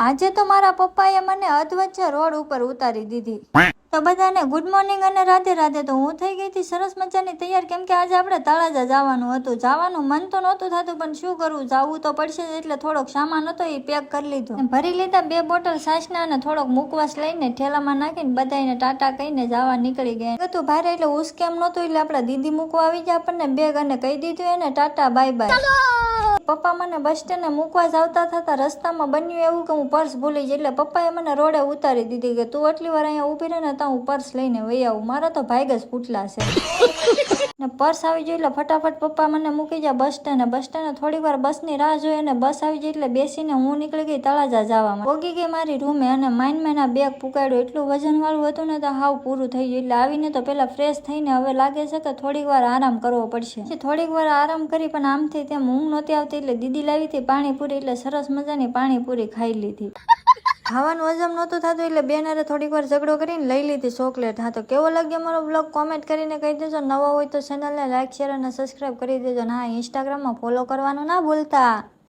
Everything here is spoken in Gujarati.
આજે તો મારા પપ્પાએ મને અધવચ્ચે રોડ ઉપર ઉતારી દીધી. તો બધાને ગુડ મોર્નિંગ અને રાધે રાધે. તો હું થઈ ગઈ હતી સરસ મજાની તૈયાર, કેમ કે આજે આપણે તળાજા જવાનું હતું. જવાનું મન તો નહોતું થતું, પણ શું કરવું, જવું તો પડશે જ. એટલે થોડોક સામાન હતો એ પેક કરી લીધો, ભરી લીધા 2 બોટલ છાશના અને થોડોક મુખવાસ લઈને ઠેલામાં નાખીને બધાને ટાટા કહીને જવા નીકળી ગયા. હતું ભારે એટલે ઉસકેમ નહોતું, એટલે આપડા દીદી મૂકવા આવી ગયા આપણને બેગ, અને કહી દીધું એને ટાટા બાય બાય. પપ્પા મને બસ સ્ટેન્ડે મૂકવા જ આવતા થતા રસ્તામાં બન્યું એવું કે હું પર્સ ભૂલી ગઈ, એટલે પપ્પાએ મને રોડે ઉતારી દીધી કે તું આટલી વાર અહીંયા ઊભી રહે ને તો હું પર્સ લઈને વહી આવું. મારા તો ભાગ જ ફૂટલા છે ને પર્સ આવી ગયું એટલે ફટાફટ પપ્પા મને મૂકી જાય બસ સ્ટેન્ડે. બસ સ્ટેન્ડે થોડીક વાર બસની રાહ જોઈ અને બસ આવી ગઈ એટલે બેસીને હું નીકળી ગઈ તળાજા જવામાં. પોગી ગઈ મારી રૂમે અને માઇન આ બેગ પુકાડ્યું. એટલું વજન વાળું હતું ને તો હાવ પૂરું થઈ ગયું. એટલે આવીને તો પેલા ફ્રેશ થઈને હવે લાગે છે કે થોડીક વાર આરામ કરવો પડશે. પછી થોડીક વાર આરામ કરી, પણ આમથી તેમ ઊંઘ નહોતી આવતી, એટલે દીદી લાવી હતી પાણીપુરી, એટલે સરસ મજાની પાણીપુરી ખાઈ લીધી. ખાવાનું હજમ નહોતું થતું, એટલે બેનરે થોડીક વાર ઝઘડો કરીને લઈ લીધી ચોકલેટ. હા, તો કેવો લાગ્યો મારો બ્લોગ કોમેન્ટ કરીને કહી દેજો. નવા હોય તો ચેનલને લાઈક શેર અને સબસ્ક્રાઈબ કરી દેજો. હા, ઇન્સ્ટાગ્રામમાં ફોલો કરવાનું ના ભૂલતા.